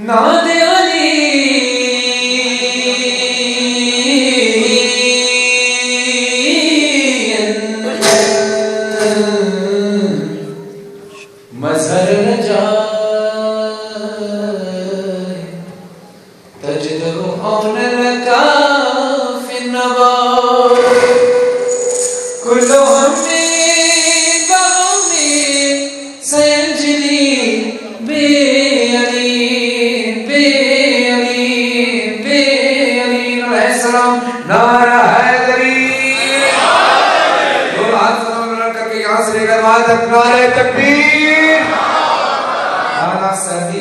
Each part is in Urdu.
ناد علی مظہر رجائے تجدر عون لکا فی النوار کل ہمی بغمی سینجلی بے علیم بے علیم بے علیم علیہ السلام نعرہ حیدری دو ہاتھ سلام کر کے یہاں سے لے کر وہاں تک نعرہ تکبیر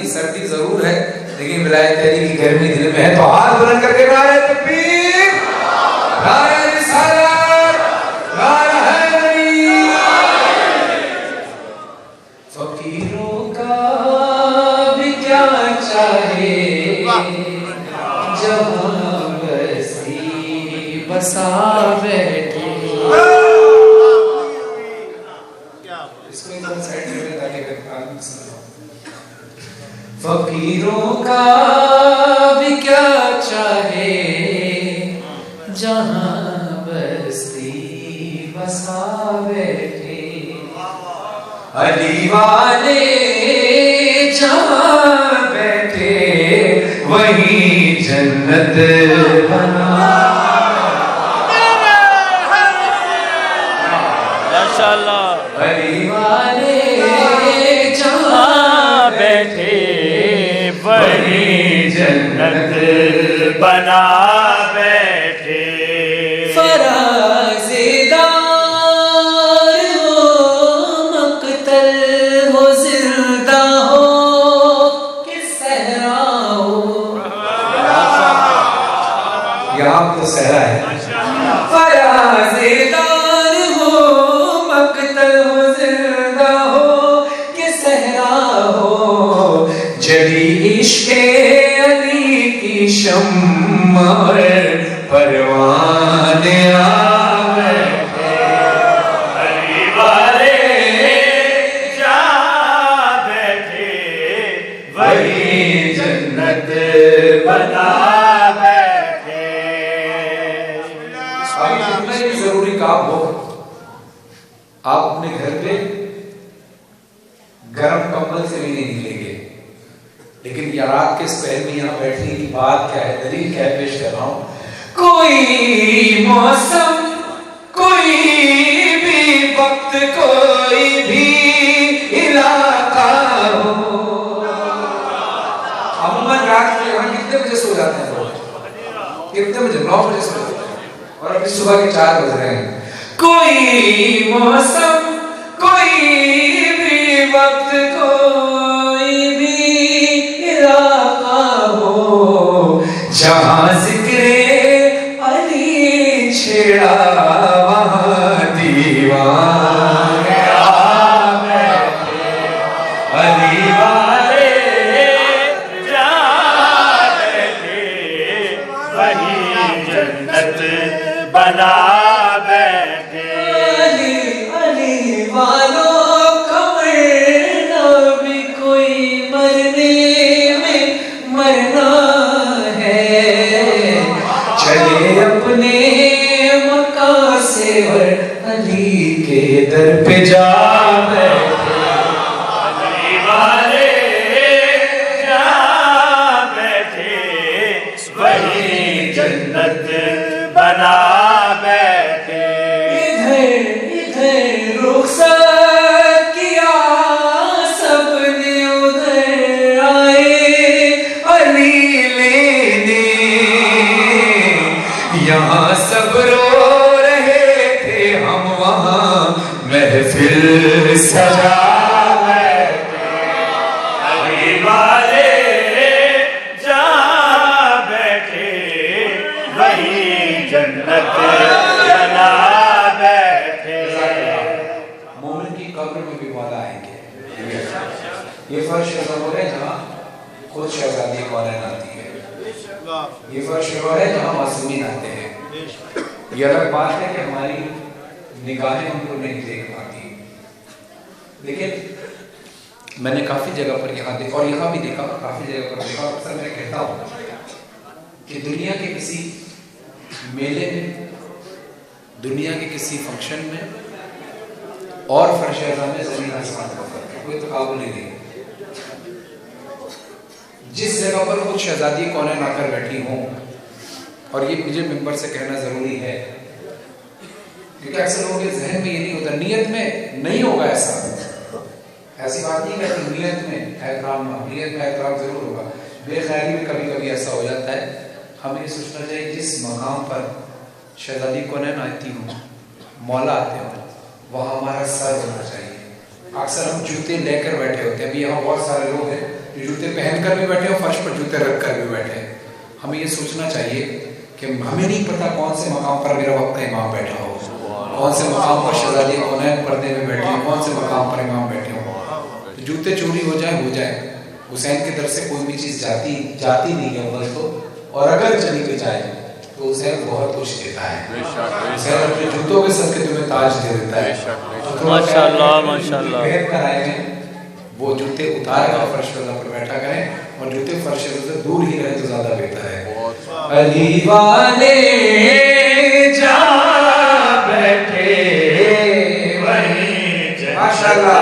سردی ضرور ہے لیکن ولایت علی کی گرمی دل میں ہے تو ہاتھ بلند کر کے نعرہ تکبیر نعرہ رسالت نعرہ حیدری فقیروں کا بھی کیا چاہے جہاں بستی بسا بیٹھے اس کو ایک سائڈ میں تاکہ آدمی سن فقیروں کا بھی کیا چاہے جہاں بستی بسا بیٹھے علی والے جہاں بیٹھے وہی جنت بنا ماشاءاللہ علی والے جہاں بیٹھے وہی جنت بنا بیٹھے فرازدار ہو مقتل ہو زندہ ہو کہ صحرا ہو یہاں تو صحرا ہے فرازدار ہو مقتل ہو زندہ ہو کہ صحرا ہو جلی عشق علی کی شمع پروانے آ بیٹھے علی والے جہاں بیٹھے وہی جنت بنا بیٹھے اتنا ہی ضروری کام ہو آپ اپنے گھر پہ گرم کمبل سے بھی نہیں نکلیں گے لیکن یہ رات کے اس پہر میں یہاں بیٹھنے کی بات کیا ہے دلیل کیا ہے پیش کر رہا ہوں کوئی موسم کوئی بھی وقت کوئی بھی علاقہ ہو عموماً رات کے یہاں کتنے بجے سو جاتے ہیں لوگ کتنے بجے 9 بجے سو جاتے ہیں اور ابھی صبح کے 4 بج رہے ہیں کوئی موسم کوئی بھی وقت کوئی بھی علاقہ ہو جہاں ذکر علی چھڑا وہاں دیوان آ بیٹھے علی والے جہاں بیٹھے وہی جنت بنا بیٹھے علی والوں کا مرنا بھی کوئی مرنے میں مرنا ہے چلے اپنے مکہ سے اور علی کے در پہ جا بیٹھے علی والے جہاں بیٹھے وہی جنت بنا بیٹھے ادھر رخصت کیا سب نے ادھر آئے علی لینے یہاں سب رو رہے تھے ہم وہاں محفل سجا بیٹھے علی والے جہاں بیٹھے وہی جنت بنا بیٹھے مومن کی قبر میں بھی مولا آئیں گے یہ فرش ضرور ہے جہاں خود شہزادی مولانا آتی ہے یہ فرش ہے جہاں معصومین آتے ہیں یہ الگ بات ہے کہ ہماری نگاہیں ان کو نہیں دیکھ پاتی لیکن میں نے کافی جگہ پر یہاں دیکھا اور یہاں بھی دیکھا، کافی جگہ پر دیکھا، اکثر میں کہتا ہوں کہ دنیا کے کسی میلے میں، دنیا کے کسی فنکشن میں اور فرش اعظم میں زمین آسمان کا فرق ہے، کوئی تقابل ہی نہیں۔ جس جگہ پر خود شہزادی کونین آ کر بیٹھی ہوں، اور یہ مجھے ممبر سے کہنا ضروری ہے کیونکہ اکثر لوگوں کے ذہن میں یہ نہیں ہوتا، نیت میں نہیں ہوگا ایسی بات نہیں ہے کہ نیت میں احترام نہ، نیت میں احترام ضرور ہوگا، بے خیالی میں کبھی کبھی ایسا ہو جاتا ہے۔ ہمیں یہ سوچنا چاہیے جس مقام پر شہزادی کونین آتی ہوں، مولا آتے ہوں، وہاں ہمارا سر ہونا چاہیے۔ اکثر ہم جوتے لے کر بیٹھے ہوتے ہیں، ابھی یہاں بہت سارے لوگ ہیں جو جوتے پہن کر بھی بیٹھے ہیں، فرش پر جوتے رکھ کر بھی بیٹھے ہیں۔ ہمیں یہ سوچنا چاہیے کہ ہمیں نہیں پتا کون سے مقام پر میرا وقت امام بیٹھا ہو، کون سے مقام پر شہزادی کونین پردے میں بیٹھے ہوں، کون سے مقام پر امام بیٹھے ہوں۔ تو جوتے چوری ہو جائیں، حسین کی طرف سے کوئی بھی چیز جاتی نہیں ہے اول تو، اور اگر چلی بھی جائے تو حسین بہت کچھ دیتا ہے۔ حسین اپنے جوتوں کے صدقے تمہیں تاج دے دیتا ہے۔ ماشاءاللہ ماشاءاللہ۔ پہن کر آئے ہیں وہ جوتے اتار کر فرش پر بیٹھا کریں، اور جوتے فرش سے دور ہی رہے تو زیادہ بہتر ہے۔ علی والے جا بیٹھے وہیں، ماشاءاللہ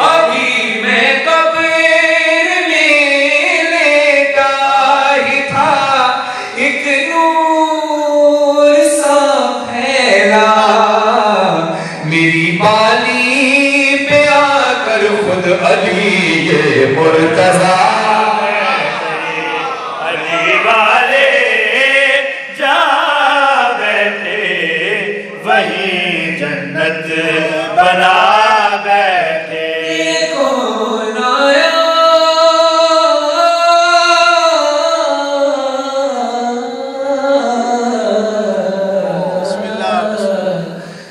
ابھی میں قبر میں لیٹا ہی تھا، ایک نور سا پھیلا میری بالی پہ آ کر خود علی یہ مرتضیٰ علی والے جا بیٹھے وہیں جنت بنا بیٹھے۔ کون آیا بسم اللہ،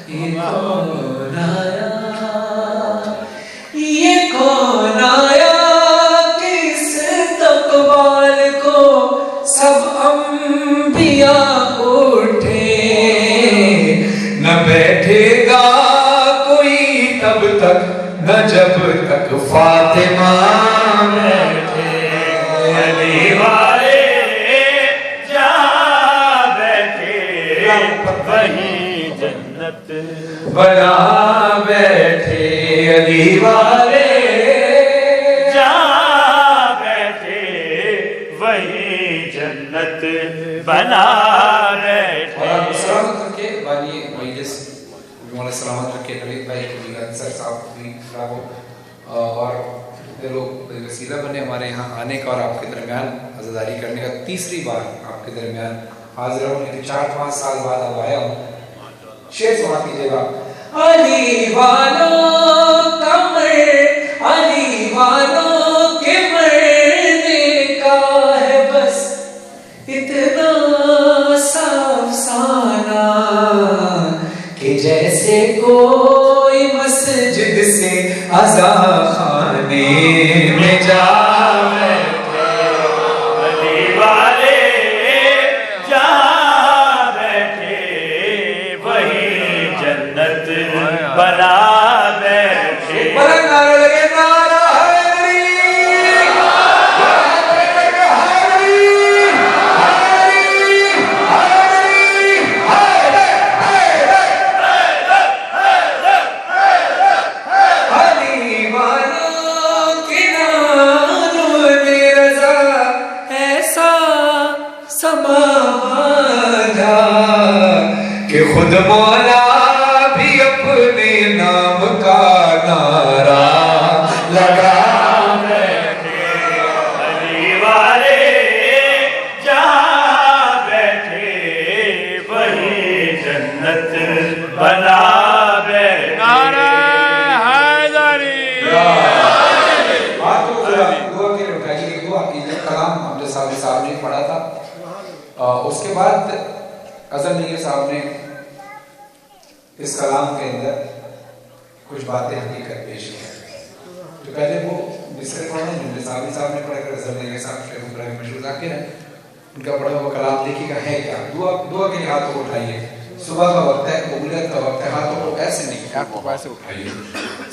یہ کون آیا، یہ کون آیا کس تقبال کو سب انبیاء اٹھے، نہ بیٹھے گا کوئی تب تک نہ جب تک فاطمہ بیٹھے۔ علی والے جا بیٹھے وہیں جنت بنا بیٹھے، علی والے جا بیٹھے وہیں جنت بنا بیٹھے۔ اور آپ سلامت کر کے بانی مجلس مولا سلامت کر کے خلیل بھائی کو بھی، انصر صاحب کو بھی اور لوگ وسیلہ بنے ہمارے یہاں آنے کا اور آپ کے درمیان عزاداری کرنے کا۔ تیسری بار آپ کے درمیان حاضر ہوں، لیکن 4-5 سال بعد اب آیا ہوں۔ شعر سماعت کیجیے گا۔ علی والوں کا علی والوں کے مرنے کا ہے بس اتنا صاف سانا کہ جیسے کوئی مسجد سے عزا خانے میں جا بیٹھے۔ علی والے جا بیٹھے وہیں جنت بنا بیٹھے۔ بلند نعرہ لگے، نعرہ حیدری، علی والوں کے ناموں میں رضا ایسا سما باندھا کہ خود مولا بھی اپنے نام کا نعرہ لگا بیٹھے۔ علی والے جا بیٹھے وہیں جنت بنا بیٹھے۔ نعرہ حیدری۔ بات کو ذرا دعا کے لیے اٹھائیے، ایک دعا کیجیے۔ کلام عبد الصابر صاحب نے پڑھا تھا، اس کے بعد اظہر نیر صاحب نے اس کلام کے اندر کچھ باتیں حقیقت پیش کی۔ تو پہلے وہ مصرے پڑھا عبد الصابر صاحب نے پڑھا کر اظہر نیر صاحب شیخ ابراہیم مشہور ذاکر ہیں، ان کا پڑھا ہوا کلام دیکھیے گا ہے کیا۔ دعا کے لیے ہاتھ کو اٹھائیے، صبح کا وقت ہے، قبولیت کا وقت ہے، ہاتھوں کو ایسے نہیں اٹھائیے،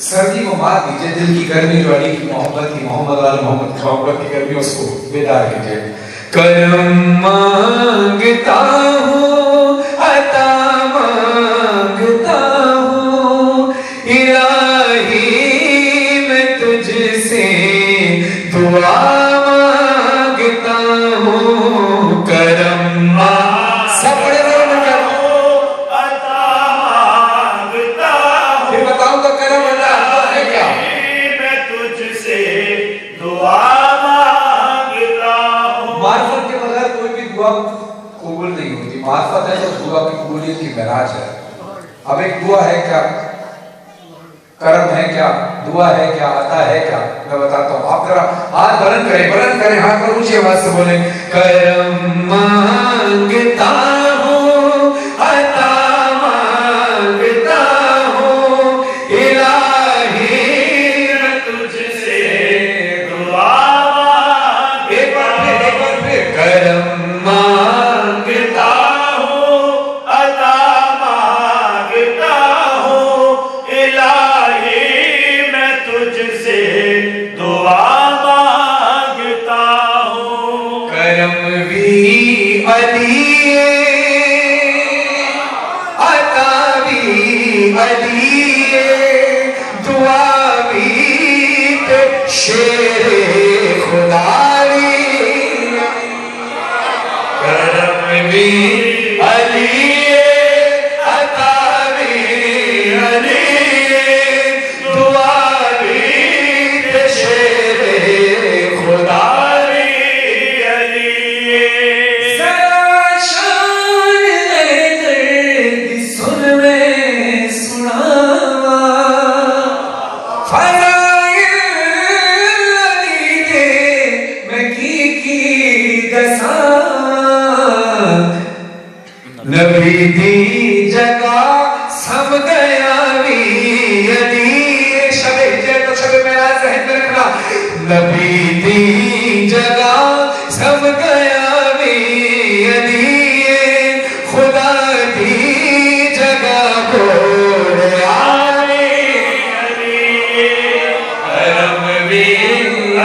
سردی کو مار دیجیے، دل کی گرمی جو علی کی محبت کی، محمد آل محمد کی محبت کی گرمی، اس کو بیدار کیجیے. کرم مانگتا ہوں، عطا مانگتا ہوں، الہی میں تجھ سے دعا مانگتا ہوں. کرم سب بڑے قبول نہیں ہوتی. معرفت ہے تو دعا کی قبولیت کی معراج ہے. اب ایک دعا ہے کیا، کرم ہے کیا، دعا ہے کیا، عطا ہے کیا، میں بتاتا ہوں. آپ ذرا ہاتھ بلند کریں، ہاتھ پر اونچی آواز سے بولیں. کرم مانگتا ہوں، عطا مانگتا ہوں، الہی میں تجھ سے دعا مانگتا ہوں. ایک بار پھر کرم مانگتا ہوں، عطا مانگتا ہوں، الہی میں تجھ سے دعا مانگتا ہوں. کرم بھی علی عطا بھی علی، دعا بھی شیر خدا بھی. کرم بھی علی عطا بھی علی، دعا بھی شیر خدا بھی علی. ذرا شان درد سن میں سناواں، فضائل علی دے میں کی دساں. نبی دی جگہ سم گیا بھی علی، شب ہجرت تو شب معراج ذہن میں رکھنا. نبی دی جگہ سم گیا بھی علی، خدا دی جگہ بول علی. کرم بھی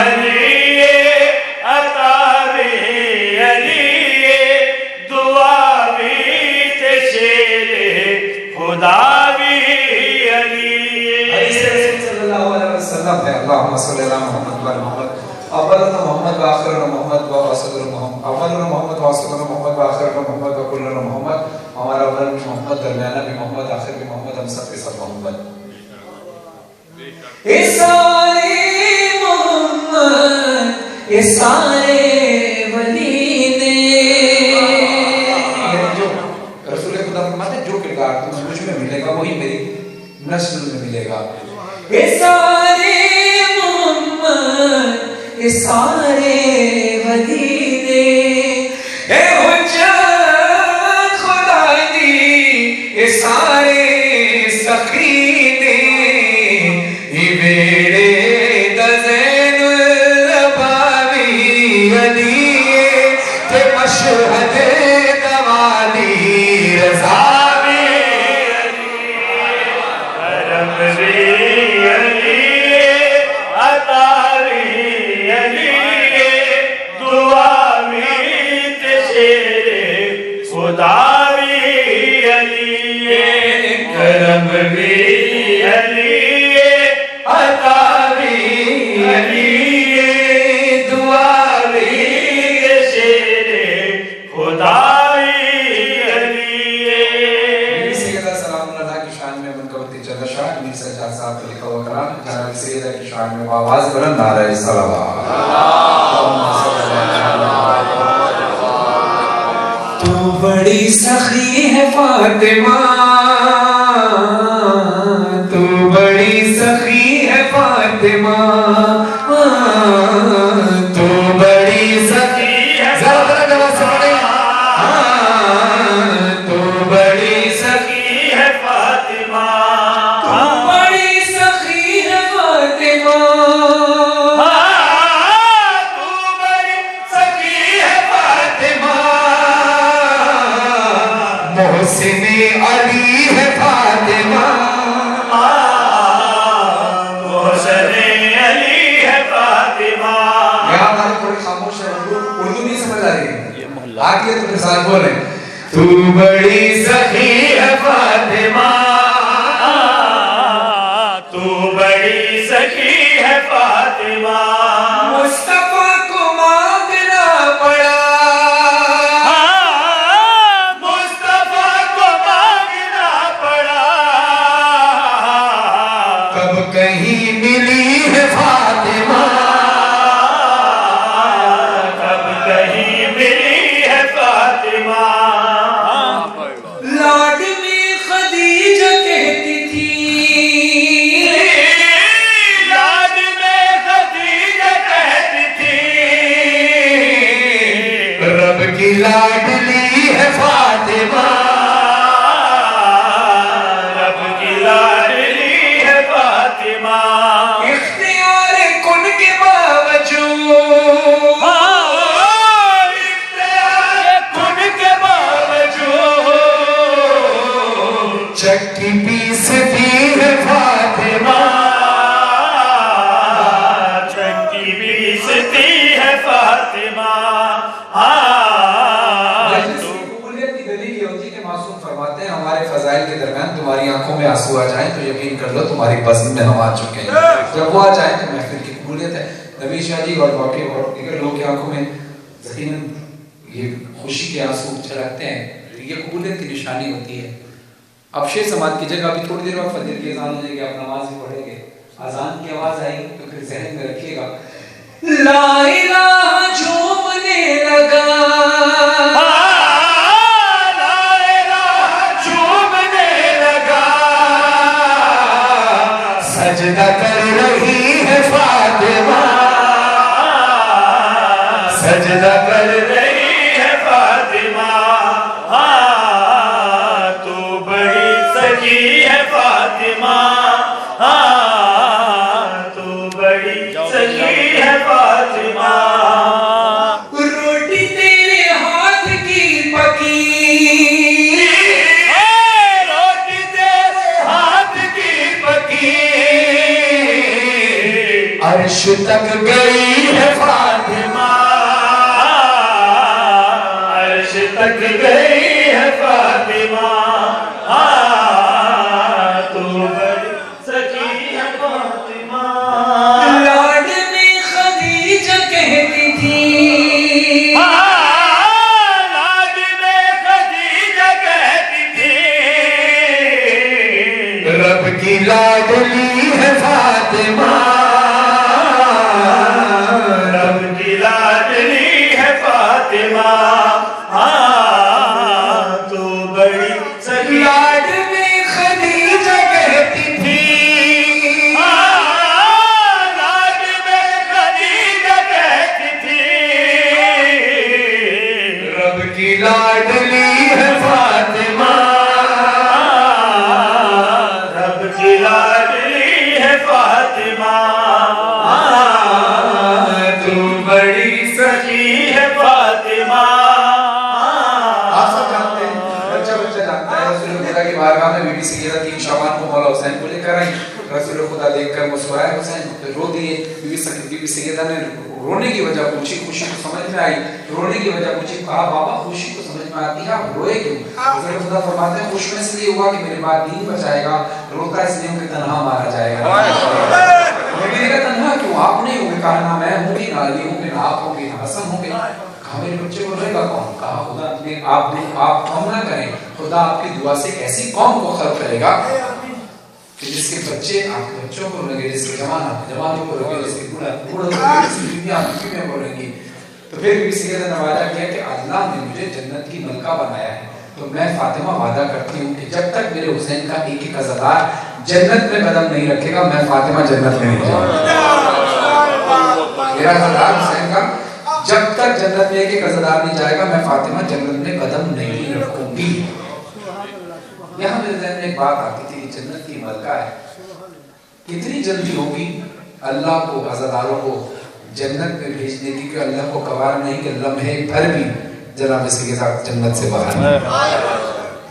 علی عطا بھی علی، دعا بھی شیر خدا بھی علی. حدیث رسول صلی اللہ علیہ وسلم ہے، اللہم صلی اللہ محمد و محمد اولنا محمد و آخرنا محمد و وسطنا محمد، اولنا محمد و وسطنا محمد و آخرنا محمد و کلنا محمد. ہمارا اول بھی محمد، درمیانہ بھی محمد، آخر بھی محمد، ہم سب کے سب محمد. اے سارے محمد، اے سارے ولی نے، جو رسول خدا فرماتے ہیں جو کردار تمہیں مجھ میں ملے گا وہی میری نسل میں ملے گا. اے سارے محمد، اے سارے ولی نے، اے حجت خدا دی، اے سارے سخی نے، اے بیڑے دا زین العباوی علی، تے مشہد دوالی رضا بھی علی. کرم بھی علی عطا بھی علی، دعا بھی شیر خدا بھی علی. کرم بھی علی عطا بھی علی، دعا بھی شیر خدا بھی علی. سیدہ سلام اللہ کی شان میں منقبت چلہ شاہ میر سجاد صاحب کا لکھا ہوا کلام جناب سیدہ کی شان میں آواز بلند نعرہ صلوات. تو بڑی سخی ہے فاطمہ، تو بڑی سخی ہے فاطمہ، تو بڑی سخی ہے، ذرا جواب سے پڑھیں. تو بڑی سخی ہے فاطمہ، تو بڑی سخی ہے فاطمہ، تو بڑی سخی ہے فاطمہ، محسن علی ہے فاطمہ، محسن علی ہے فاطمہ. یہاں ہمارے تھوڑی خاموش ہے، اردو نہیں سمجھ آ رہی ہے، آگے تو میرے ساتھ بول رہے ہیں. تو بڑی سخی ہے فاطمہ، تو بڑی سخی ہے فاطمہ. مصطفیٰ کو مانگنا پڑا، مصطفیٰ کو مانگنا پڑا. کب کہیں ملی ہے فاطمہ، کب کہیں ملی ہے فاطمہ. لاڈ میں خدیجہ کہتی تھی، لاڈ میں خدیجہ کہتی تھی. رب کی لاڈلی ہے فاطمہ، رب کی لاڈلی ہے فاطمہ. اختیار کن کے باوجود، اختیار کن کے باوجود چکی پیستی ہے فاطمہ، چکی پیستی ہے فاطمہ. قبولیت کی دلیل یہ ہوتی ہے کہ معصوم فرماتے ہیں ہمارے فضائل کے درمیان تمہاری آنکھوں میں آنسو آ جائیں تو یقین کر لو تمہاری بزم میں ہم آ چکے ہیں. جب وہ آ جائیں تو محفل کی قبولیت ہے. نبی شاہ جی اور باقی اور دیگر لوگوں کی آنکھوں میں یقیناً یہ خوشی کے آنسو چھلکتے ہیں، یہ قبولیت کی نشانی ہوتی ہے. اب شیر سماعت کیجیے گا، ابھی تھوڑی دیر بعد فجر کی اذان ہو جائے گی، آپ نماز بھی پڑھیں گے، اذان کی آواز آئی تو پھر ذہن میں رکھیے گا لا الہ جھومنے لگا، لا الہ جھومنے لگا. سجدہ کر رہی ہے فاطمہ، سجدہ کر رہی ہے فاطمہ. تو بڑی سخی ہے فاطمہ، تو بڑی سخی ہے فاطمہ. روٹی تیرے ہاتھ کی پکی، روٹی تیرے ہاتھ کی پکی. عرش تک گئی ہے فاطمہ، عرش تک گئی ہے فاطمہ. تو بڑی سخی ہے فاطمہ. لاڈ میں خدیجہ کہتی تھی، لاڈ میں خدیجہ کہتی تھی. رب کی لاڈلی ہے فاطمہ، رب کی لاڈلی ہے فاطمہ. تو بڑی سخی لاڈ میں خدیجہ کہتی تھی، لاڈ میں خدیجہ کہتی تھی. رب کی لاڈلی ہے فاطمہ، رب کی لاڈلی ہے فاطمہ. تو بڑی سخی ہے فاطمہ. آپ سب جانتے ہیں، بچہ جانتا ہے رسول خدا کی بارگاہ میں بی بی سیدہ 3 شعبان کو مولا حسین کو لے کر آئی. رسول خدا دیکھ کر مسکرائے، حسین رو دیے. بی بی سیدہ نے رونے کی وجہ پوچھی، خوشی کو سمجھ میں آئی. رونے کی وجہ پوچھی، کہا بابا خوشی کو سمجھ میں آتی ہے، آپ روئے کیوں؟ رسول خدا فرماتے ہیں خوش میں اس لیے ہوا کہ میرے بعد دین بچائے گا، روتا اس لیے کہ تنہا مارا جائے گا. میں نے کہا تنہا کیوں؟ آپ نہیں ہوگے، کہا نہ میں ہوں گی، نہ علی ہوں گے، نہ آپ ہوں گے، نہ حسن ہوں گے. کہا میرے بچے کو رہے گا کون؟ کہا خدا نے آپ قوم نہ کریں، خدا آپ کی دعا سے ایسی قوم کو خلق کرے گا کہ جس کے بچے آپ کے بچوں کو لگے، جس کے جوان آپ کے جوانوں کو لگے، جس کے بوڑھا بوڑھوں کو لگے، جس کی دنیا آپ کی میں بولیں گی. تو پھر بھی کسی نے نوازا کیا کہ اللہ نے مجھے جنت کی ملکہ بنایا ہے، تو میں فاطمہ وعدہ کرتی ہوں کہ جب تک میرے حسین کا ایک ایک عزادار جنت میں قدم نہیں رکھے گا، میں فاطمہ جنت میں نہیں جاؤں گا. میرا عزادار حسین کا جب تک جنت میں ایک ایک عزادار نہیں جائے گا، میں فاطمہ جنت میں قدم نہیں رکھوں گی. یہاں میرے ذہن میں ایک بات آتی تھی کہ جنت کی ملکہ ہے، کتنی جلدی ہوگی اللہ کو عزاداروں کو جنت میں بھیجنے کی کہ اللہ کو قوار نہیں کہ لمحے بھر بھی جناب اس کے ساتھ جنت سے باہر.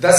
10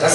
10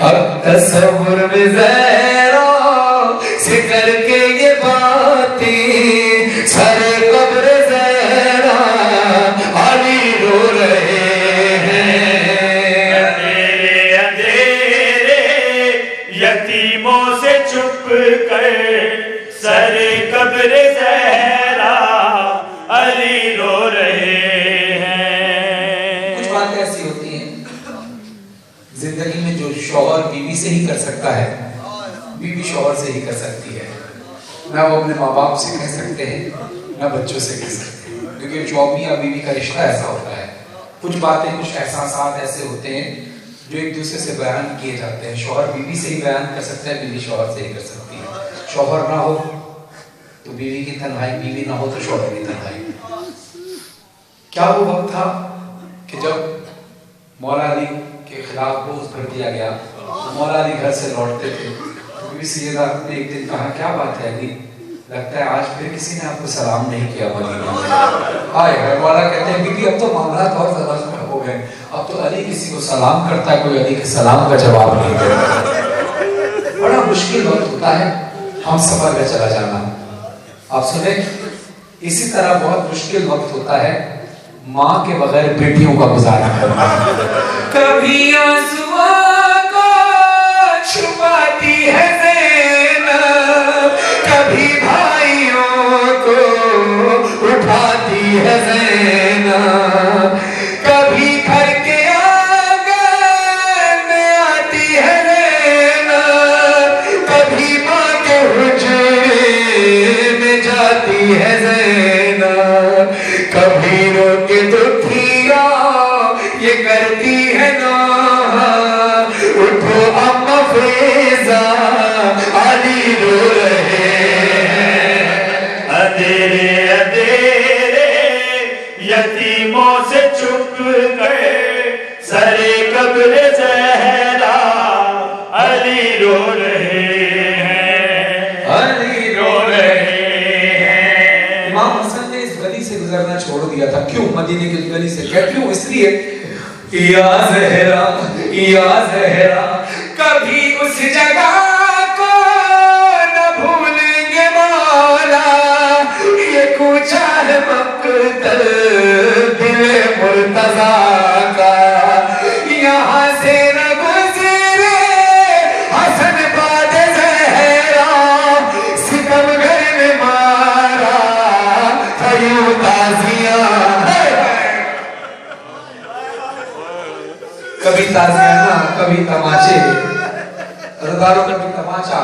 اب تصور میں زہرا سے کر کے یہ باتیں سر قبر زہرا علی رو رہے ہیں. اندھیرے اندھیرے یتیموں سے چھپ کر سر قبر زہرا علی رو رہے ہیں. کچھ باتیں ایسی ہوتی ہیں زندگی میں جو شوہر بیوی سے ہی کر سکتا ہے بیوی شوہر سے ہی کر سکتی ہے. نہ وہ اپنے ماں باپ سے کہہ سکتے ہیں نہ بچوں سے کہہ سکتے ہیں, کیونکہ شوہر یا بیوی کا رشتہ ایسا ہوتا ہے. کچھ باتیں کچھ احساسات ایسے ہوتے ہیں جو ایک دوسرے سے بیان کیے جاتے ہیں. شوہر بیوی سے ہی بیان کر سکتا ہے, بیوی شوہر سے ہی کر سکتی ہے. شوہر نہ ہو تو بیوی کی تنہائی, بیوی نہ ہو تو شوہر کی تنہائی. کیا وہ وقت تھا کہ جب مولا علی کے خلاف بغض بھر دیا گیا, مولا علی گھر سے لوٹتے تھے, بیوی سیدہ نے ایک دن کہا کیا بات ہے علی, لگتا ہے آج پھر کسی نے آپ کو سلام نہیں کیا ولیمہ میں. آئے مولا کہتے ہیں بیوی اب تو معاملات اور زیادہ ہو گئے, اب تو علی کسی کو سلام کرتا ہے, کوئی علی کے سلام کا جواب نہیں دیتا. بڑا مشکل وقت ہوتا ہے ہم سفر میں چلا جانا. آپ سنیں, اسی طرح بہت مشکل وقت ہوتا ہے ماں کے بغیر بیٹیوں کا گزارا کرنا. کبھی آنسوؤں کو چھپاتی ہے زینب, کبھی بھائیوں کو اٹھاتی ہے زینب, کبھی گھر کے آنگن میں آتی ہے زینب, کبھی ماں کے حجرے میں جاتی ہے زینب, کبھی رو کے دکھیا یہ کرتی ہے نا, اٹھو اما فیضا علی رو رہے ہیں. اندھیرے اندھیرے یتیموں سے چھپ گئے سر قبر زہرا علی رو رہے ہیں, علی رو رہے ہیں. امام حسن نے اس گلی سے گزرنا چھوڑ دیا تھا. کیوں مدینے کی گلی سے؟ کیوں؟ اس لیے یا زہرا یا زہرا کبھی اس جگہ کو نہ بھولیں گے مولا, یہ کوچہ ہے مقتل دل مرتضیٰ کا, یہاں سے نہ گزرے حسن باد زہرا, ستم گھر میں مارا تھا یوں تازیاں. کبھی تازیانہ کبھی تماچے, رضداروں کبھی تماچا.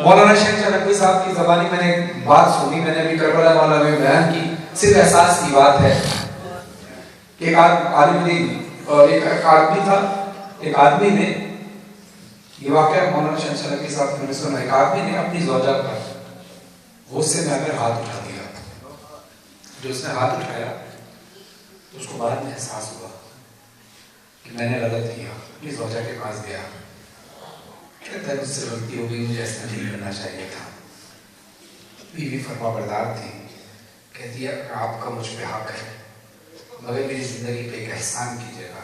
مولانا شیخ چنقوی صاحب کی زبانی میں نے بات سنی, میں نے ابھی کربلا والا میں بیان کی, صرف احساس کی بات ہے. ایک عالم دین اور ایک آدمی تھا, ایک آدمی نے, یہ واقعہ مولانا شیخ چنقوی صاحب نے سنا, ایک آدمی نے اپنی زوجہ پر غصے میں اگر ہاتھ اٹھا دیا. جو اس نے ہاتھ اٹھایا تو اس کو بعد میں احساس ہوا کہ میں نے غلط کیا. اپنی زوجہ کے پاس گیا, کہتا ہے مجھ سے غلطی ہو گئی, مجھے ایسا نہیں کرنا چاہیے تھا. بیوی فرما بردار تھی, کہتی ہے آپ کا مجھ پہ حق ہے مگر میری زندگی پہ ایک احسان کیجیے گا,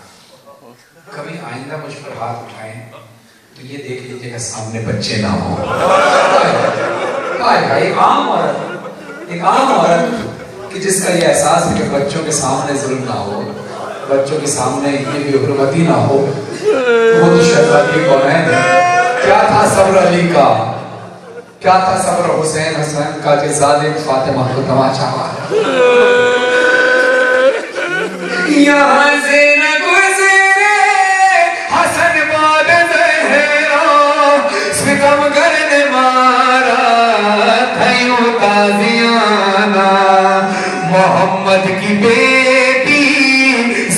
کبھی آئندہ مجھ پر ہاتھ اٹھائیں تو یہ دیکھ لیجیے گا سامنے بچے نہ ہوں. ایک عام عورت کہ جس کا یہ احساس ہے کہ بچوں کے سامنے ظلم نہ ہو, بچوں کے سامنے یہ بے حرمتی نہ ہو, وہ تو شہزادی کونین ہے. کیا تھا صبر علی کا, کیا تھا صبر حسین کا, کہ ظالم فاطمہ کو تماچا مارا. یہاں سے نہ گزرے حسن باد زہرا, ستم گھر نے مارا تھا یوں تازیانہ. محمد کی بیٹی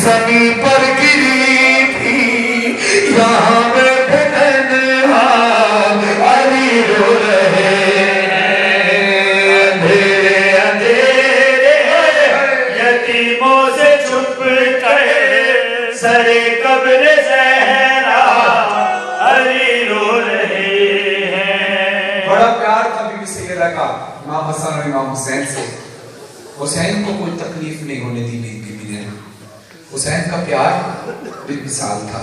زمین پر گری تھی, یہاں بیٹھے تنہا علی رو رہے ہیں. اندھیرے اندھیرے یتیموں سے چھپ کر سر قبر زہرا علی رو رہے ہیں. بڑا پیار تھا بیوی سیدہ کا امام حسن اور امام حسین سے. حسین کو کوئی تکلیف نہیں ہونے دی بیوی نے. حسین کا پیار بے مثال تھا.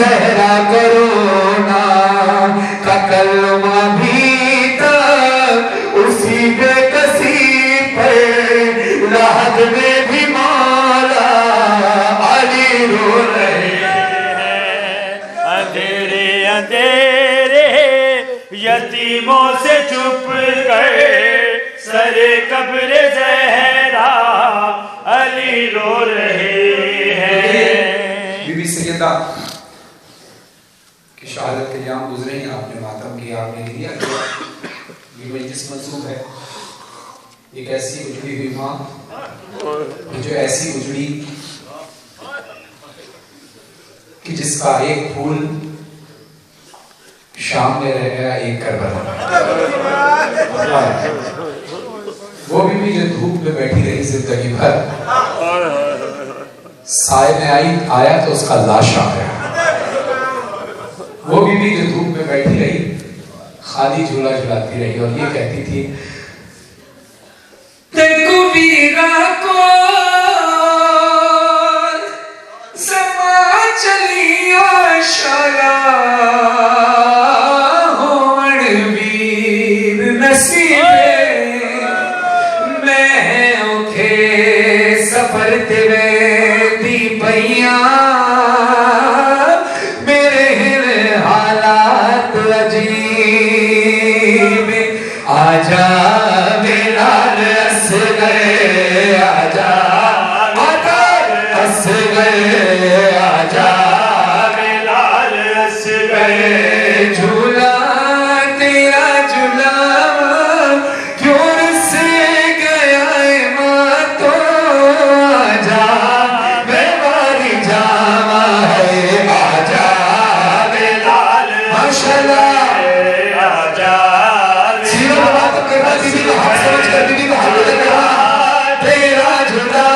زہرا کرونا کا کلمہ بھی تھا اسی بے کسی پر لحد میں بھی مولا علی رو رہے ہیں اندھیرے اندھیرے یتیموں سے چھپ گئے سر قبر زہرا علی رو رہے ہیں بی بی سیدہ کی شہادت کے ایام گزرے ہیں آپ نے ماتم کیا آپ نے لیا یہ مجلس منصوب ہے ایک ایسی اجڑی ہوئی ماں جو ایسی اجڑی کہ جس کا ایک پھول شام میں رہ گیا ایک کربلا وہ بھی جو دھوپ میں بیٹھی رہی زندگی بھر سائے میں آیا تو اس کا لاش آ گیا وہ بھی جو دھوپ میں بیٹھی رہی خالی جھولا جھلاتی رہی اور یہ کہتی تھی تیکو ویرا کو سما چلی آشایا ہوڑ ویر نصیبے میں اوکھے سفر تیرے دی پئیاں میرے ہن حالات عجیب آجا میرا رس گئے آجا رس گئے آجا میرا رس گئے جھولا تیرا جھولا کیوں رس گیا ہے ماں تو آجا میں باری جاما ہے آجا میرا ماشاءاللہ آجا سیرہ بات کرنا بیوی کو حق سمجھ کر بیوی کو حق دے کرنا تیرا جھولا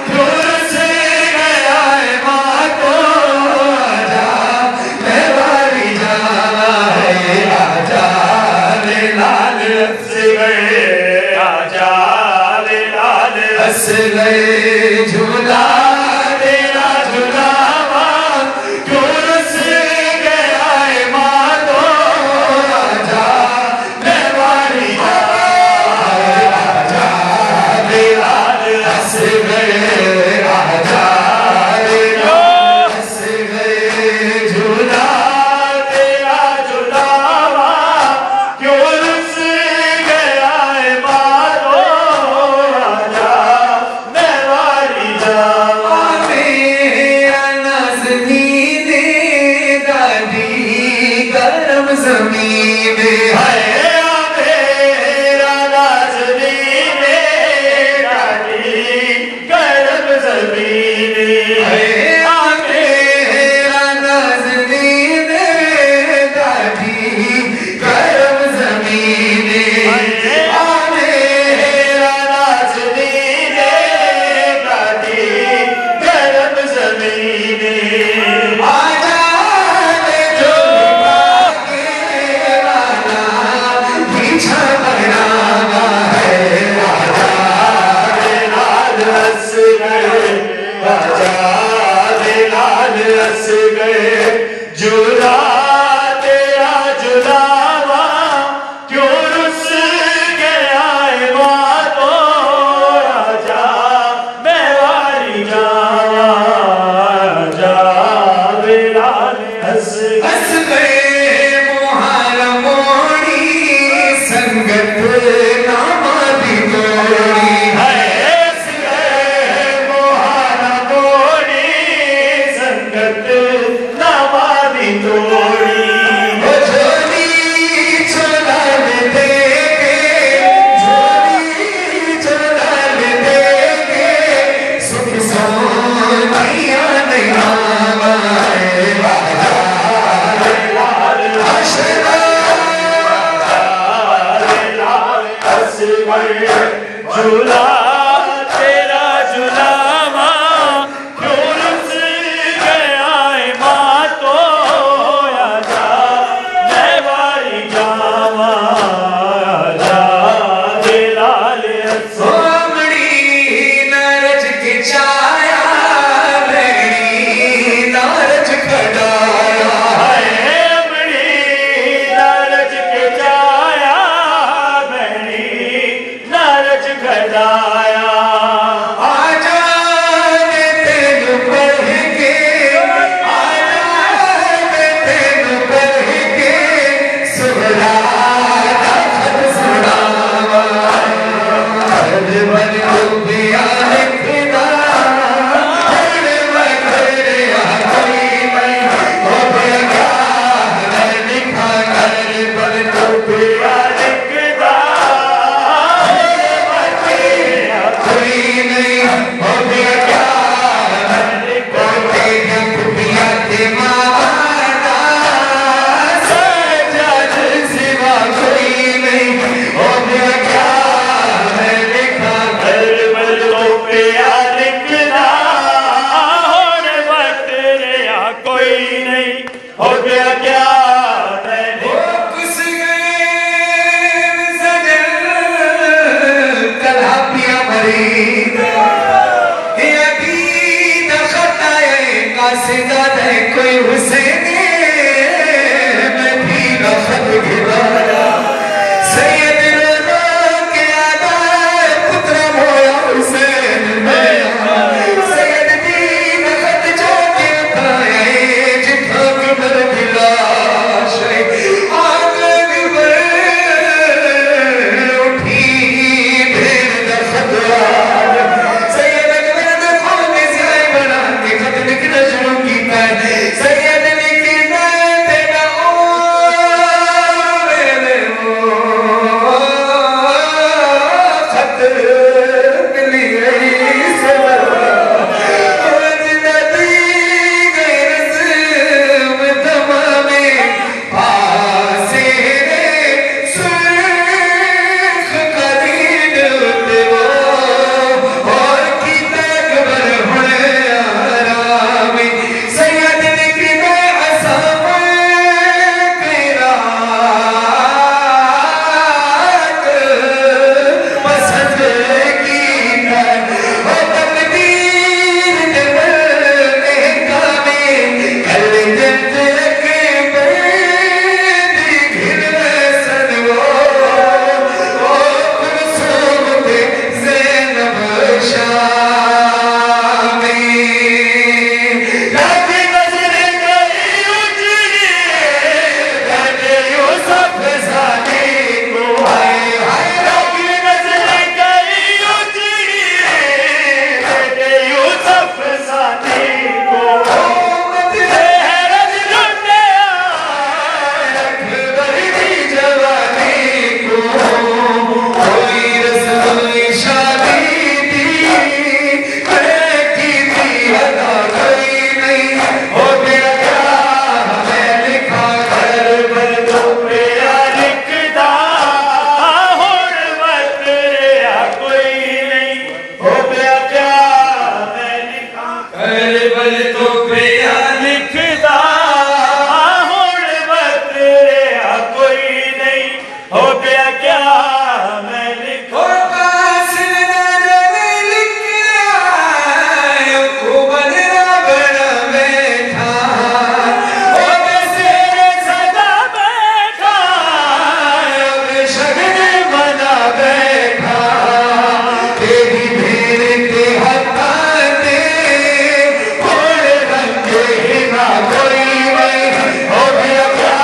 کیوں رس گیا ہے ماں تو آجا میں باری جاما ہے آجا میرا ہنس گئے آجا لال ہنس گئے جھولا تیرا جھولا کیوں رس گیا ہے ماں تو آجا میں باری آجا میرا ہنس گئے آجا میرا ہنس گئے جھولا تیرا جھولا کیوں رس گیا ہے مارو آجا میں واری جاواں میرا نازنین دادی گرم زمین ہے میرا نازنین دادی گرم زمین میرا نازنین دادی گرم زمین میرا نازنین دادی گرم زمین آجا جو پیچھا بنانا ہے لال ہنس گئے آجا لال ہنس گئے جھولا تیرا جھولا کیوں رس گیا ہے مارو آجا میں واری جاواں آجا لال ہنس ہنس گئے محرم موڑی سنگت نامادی توڑی ہنس گئے موہارا توڑی سنگت نامادی توڑی وہ جھولی چلال دے گے جھولی چلال دے گے سکھ سونیا نہیں آوائے جھولا تیرا جھولا کیوں رس گیا ہے ماں تو آجا میں واری جاواں آجا لال ہنس سومڑی نرج کے چایا بھڑی نرج کھڑ سے زیادہ کوئی حسین میں بھی نہ خط گھبارا سید روزہ کے آدھائے پترہ مویا حسین میں سید دین خط جو کے پائے جتھا قبر بلا شئی آنگن پر اٹھی بھیر دا خطوار سید اکبر دا خواب زیائی بنا کے خط لکھنا شروع کیتا ہے سید لکھنا ہے تیرا میرے خط ملی گئی سے وجدہ دی گئی رسم تمامی پاسے سرخ قدید ہوتے وہ اور کی تکبر ہونے آرامی سید لکھنے عصام قیرات پسند کیتا وہ تقدیر دبرنے کامی کل جلد اکبر دی گھر سن وہ کلثوم پہ زینب شامی راکی نظر گئی اجڑی بیٹے یوسف ثانی کو راکی نظر گئی اجڑی بیٹے یوسف ثانی کو حیرت لٹے اکبر کی جوانی کو کوئی رسم شادی تھی میں کی تھی ادا کوئی نہیں ہو گیا کیا ہمیں لکھا کربل تو پیا لکھدا حرمت ریا کوئی نہیں ہو گیا کیا میں لکھا کربل تو پیا لکھدا حرمت ریا کوئی نہیں ہو گیا کیا میں لکھا اور قاسم نظر لکھیا یعقوب نہ بڑا بیٹھا اور بسیر سدا بیٹھا شگن بنا بیٹھا تیری بھیڑ کے ہتھاتے تھوڑے رنگ کے نہ کوئی نہیں ہو گیا کیا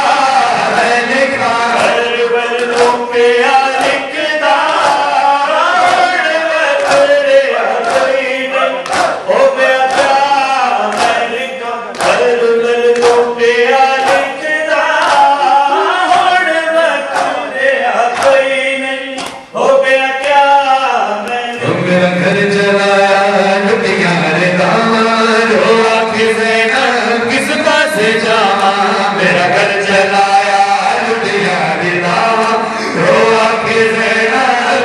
میں لکھا کربل تو پیا لکھدا حرمت ریا کوئی نہیں ہو گیا کیا میں لکھا کربل تو پیا لکھدا حرمت ریا کوئی نہیں ہو گیا کیا میں لکھا میرا گھر جلایا لٹیا رے دامان ہو آنکھ زینب کس پاس جاواں میرا گھر جلایا لٹیا رے دامان ہو آنکھ زینب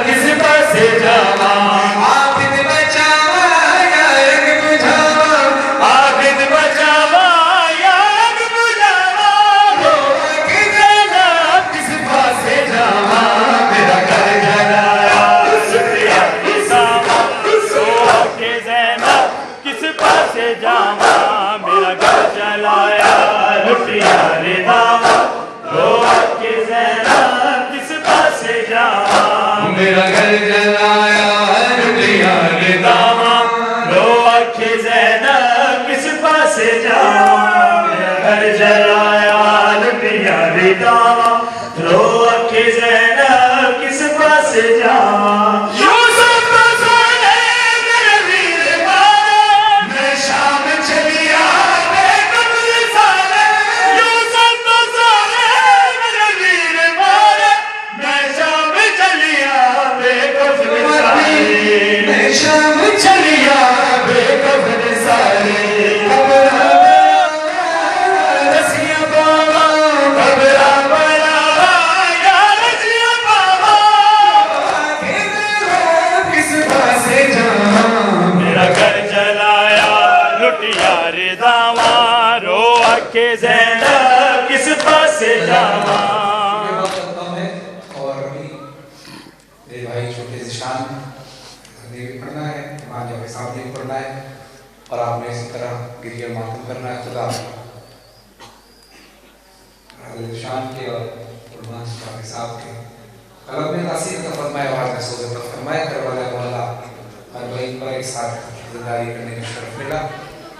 کس پاس جاواں عابد بچاواں یا ایک بجھاواں عابد بچاوا یاد بجاوا ہو آنکھ زینب کس پاس جاواں میرا گھر جلایا شکریہ ساما سو کے زینب کس پاس جاواں میرا گھر جلایا لٹیا رے داما رو کے زینب کس پاس جاواں میرا گھر جلایا لٹیا رے داما رو کے زینب کس پاس جاواں میرا گھر جلایا لٹیا رے داما رو کے زینب کس پاس جاواں یوسف تو سونے میرے ویر مارے میں شام چلیا بے قبر سارے یوسف تو سونے میرے ویر مارے میں شام چلیا بے قبر سارے میں شام چلیا بے قبر سارے رسیاں بابا قبرہ بڑا یا رسیہ بابا کس پاس جاواں میرا گھر جلایا لٹیا رے داواں رو کے زینب کس پاس جاواں اور ابھی میرے بھائی چھوٹے ذیشان نے بھی پڑھنا ہے امام جاوید صاحب نے بھی پڑھنا ہے اور آپ نے اسی طرح گریہ ماتم کرنا ہے. خدا حضرت شان کے اور قربان شاہ صاحب کے قلب میں تاثیر عطا فرمائے اور آپ نے سوز عطا فرمائے. کربلا مولا اربعین پر ایک ساتھ زندگی کرنے کا شرف ملا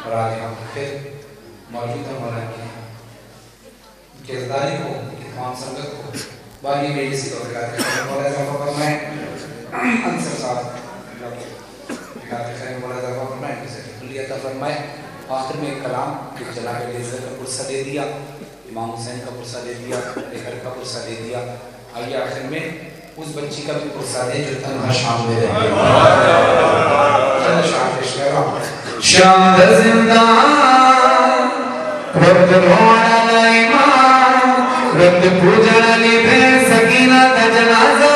اور آج ہم پھر موجود ہیں مولا کی کرداری کو تمام سنگت کو بانی میری سی توفیقات کرنے مولا اضافہ فرمائے. انصر صاحب مولا اضافہ فرمائے کلیہ عطا فرمائے. آخر میں ایک کلام کہ جناب علیزہ کا پرسہ دے دیا, امام حسین کا پرسہ دے دیا, لیکر کا پرسہ دے دیا. آئیے آخر میں اس بچی کا بھی پرسہ دے جو تنہا شام دے رہے ہیں. شام دا زندان رب رونا لائمان رب پوجنا لی بھین سکینہ دا جنازہ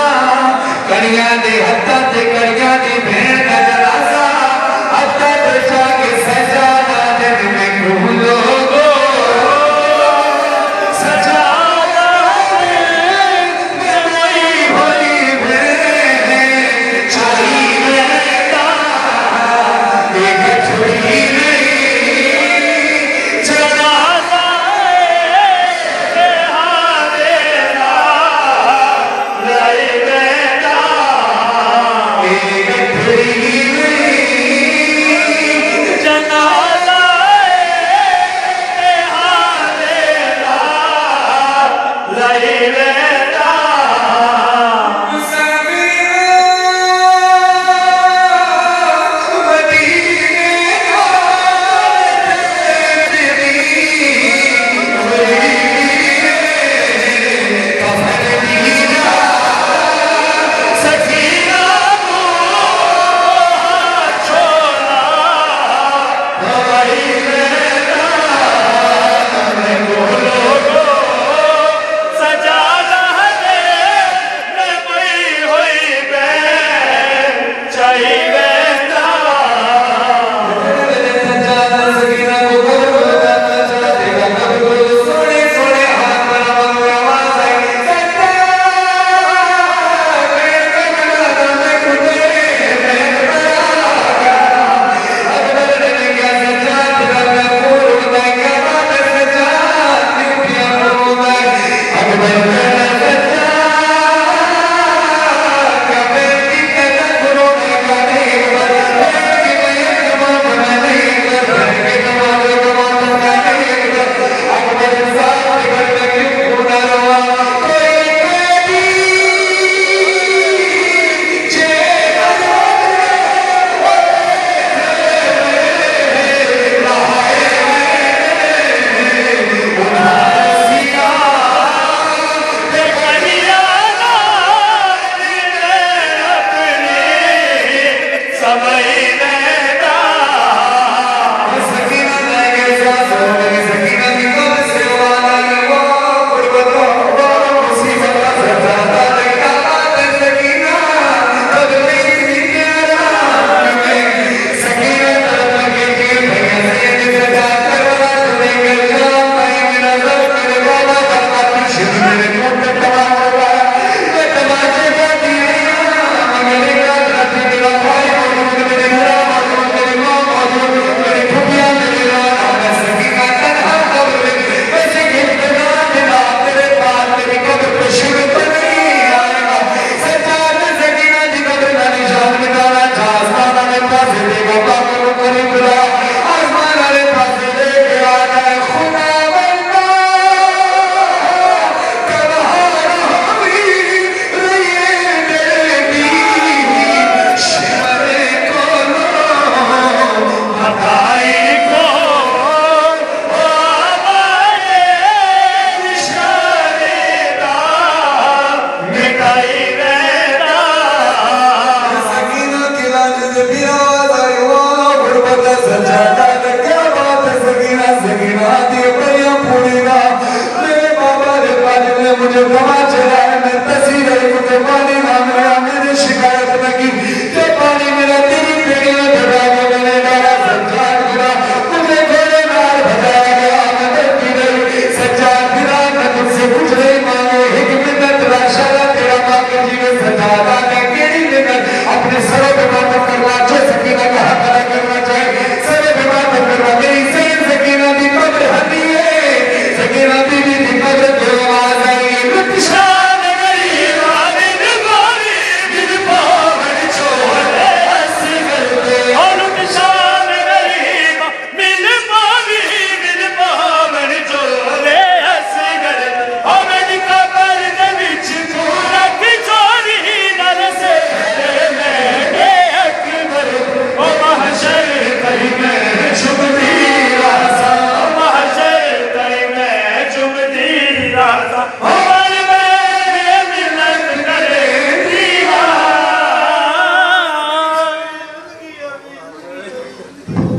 کڑیا دے حتہ تے کڑیا دی بھین دا جنازہ حتہ تے شاہ سجادہ دن میں کھوں لوگو سجادہ دن میں وہی ہوئی بھین چاہی رہتا ایک چھوڑی Amen.